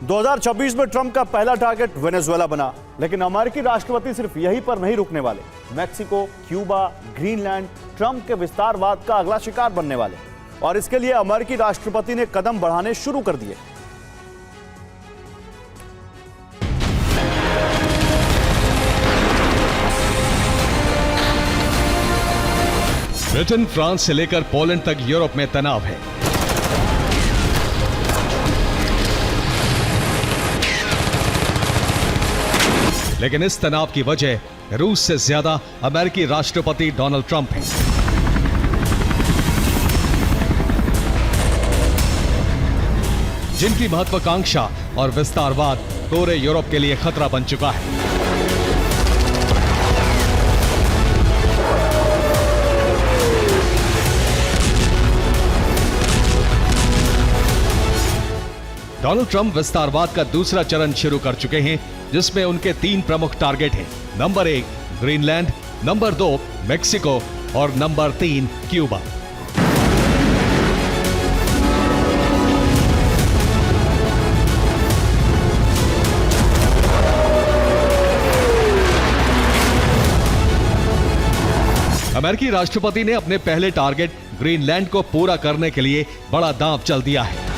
2026 में ट्रंप का पहला टारगेट वेनेजुएला बना, लेकिन अमेरिकी राष्ट्रपति सिर्फ यहीं पर नहीं रुकने वाले। मैक्सिको, क्यूबा, ग्रीनलैंड ट्रंप के विस्तारवाद का अगला शिकार बनने वाले, और इसके लिए अमेरिकी राष्ट्रपति ने कदम बढ़ाने शुरू कर दिए। ब्रिटेन, फ्रांस से लेकर पोलैंड तक यूरोप में तनाव है। लेकिन इस तनाव की वजह रूस से ज्यादा अमेरिकी राष्ट्रपति डोनाल्ड ट्रंप हैं। जिनकी महत्वाकांक्षा और विस्तारवाद पूरे यूरोप के लिए खतरा बन चुका है। डोनाल्ड ट्रंप विस्तारवाद का दूसरा चरण शुरू कर चुके हैं, जिसमें उनके 3 प्रमुख टारगेट हैं। नंबर 1 ग्रीनलैंड, नंबर 2 मेक्सिको और नंबर 3 क्यूबा। अमेरिकी राष्ट्रपति ने अपने पहले टारगेट ग्रीनलैंड को पूरा करने के लिए बड़ा दांव चल दिया है,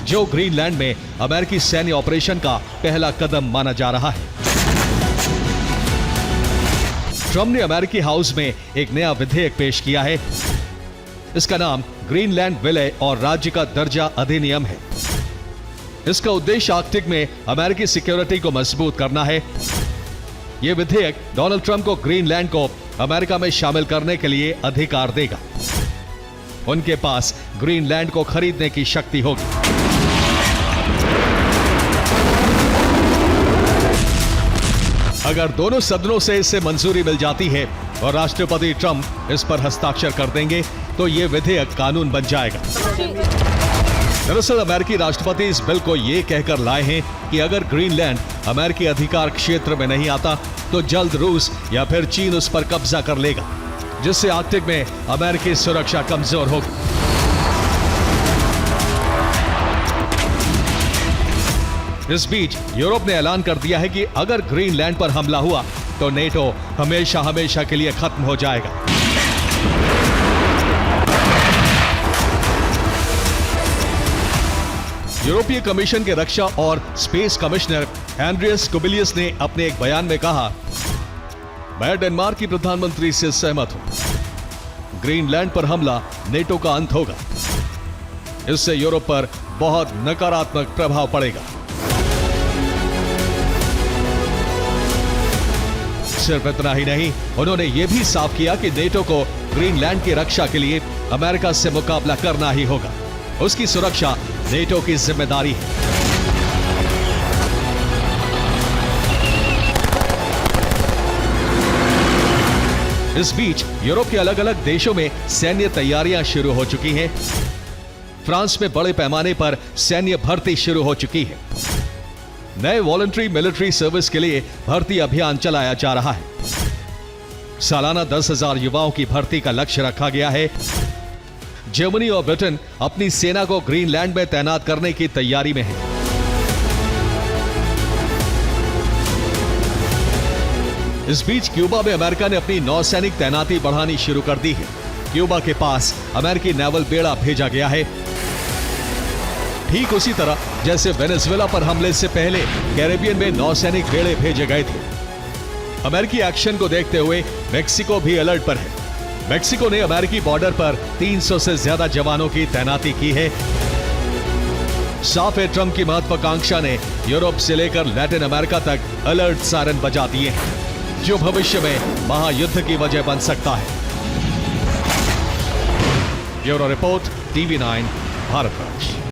जो ग्रीनलैंड में अमेरिकी सैन्य ऑपरेशन का पहला कदम माना जा रहा है। ट्रंप ने अमेरिकी हाउस में एक नया विधेयक पेश किया है। इसका नाम ग्रीनलैंड विलय और राज्य का दर्जा अधिनियम है। इसका उद्देश्य आर्कटिक में अमेरिकी सिक्योरिटी को मजबूत करना है। यह विधेयक डोनाल्ड ट्रंप को ग्रीनलैंड को अमेरिका में शामिल करने के लिए अधिकार देगा। उनके पास ग्रीनलैंड को खरीदने की शक्ति होगी। अगर दोनों सदनों से इसे मंजूरी मिल जाती है और राष्ट्रपति ट्रंप इस पर हस्ताक्षर कर देंगे, तो यह विधेयक कानून बन जाएगा। दरअसल अमेरिकी राष्ट्रपति इस बिल को यह कहकर लाए हैं कि अगर ग्रीनलैंड अमेरिकी अधिकार क्षेत्र में नहीं आता, तो जल्द रूस या फिर चीन उस पर कब्जा कर लेगा, जिससे आर्कटिक में अमेरिकी सुरक्षा कमजोर होगी। इस बीच यूरोप ने ऐलान कर दिया है कि अगर ग्रीनलैंड पर हमला हुआ तो नेटो हमेशा हमेशा के लिए खत्म हो जाएगा। यूरोपीय कमीशन के रक्षा और स्पेस कमिश्नर एंड्रियस कुबिलियस ने अपने एक बयान में कहा, मैं डेनमार्क की प्रधानमंत्री से सहमत हूं। ग्रीनलैंड पर हमला नेटो का अंत होगा। इससे यूरोप पर बहुत नकारात्मक प्रभाव पड़ेगा। सिर्फ इतना ही नहीं, उन्होंने यह भी साफ किया कि नेटो को ग्रीनलैंड की रक्षा के लिए अमेरिका से मुकाबला करना ही होगा। उसकी सुरक्षा नेटो की जिम्मेदारी है। इस बीच यूरोप के अलग अलग देशों में सैन्य तैयारियां शुरू हो चुकी हैं। फ्रांस में बड़े पैमाने पर सैन्य भर्ती शुरू हो चुकी है। नए वॉलंटरी मिलिट्री सर्विस के लिए भर्ती अभियान चलाया जा रहा है। सालाना 10,000 युवाओं की भर्ती का लक्ष्य रखा गया है। जर्मनी और ब्रिटेन अपनी सेना को ग्रीनलैंड में तैनात करने की तैयारी में है। इस बीच क्यूबा में अमेरिका ने अपनी नौसैनिक तैनाती बढ़ानी शुरू कर दी है। क्यूबा के पास अमेरिकी नेवल बेड़ा भेजा गया है। ठीक उसी तरह जैसे वेनेजुएला पर हमले से पहले कैरेबियन में नौसैनिक बेड़े भेजे गए थे। अमेरिकी एक्शन को देखते हुए मेक्सिको भी अलर्ट पर है। मेक्सिको ने अमेरिकी बॉर्डर पर 300 से ज्यादा जवानों की तैनाती की है। साफ है, ट्रंप की महत्वाकांक्षा ने यूरोप से लेकर लैटिन अमेरिका तक अलर्ट सायरन बजा दिए हैं, जो भविष्य में महायुद्ध की वजह बन सकता है। Bureau report, TV9 Bharatvarsh.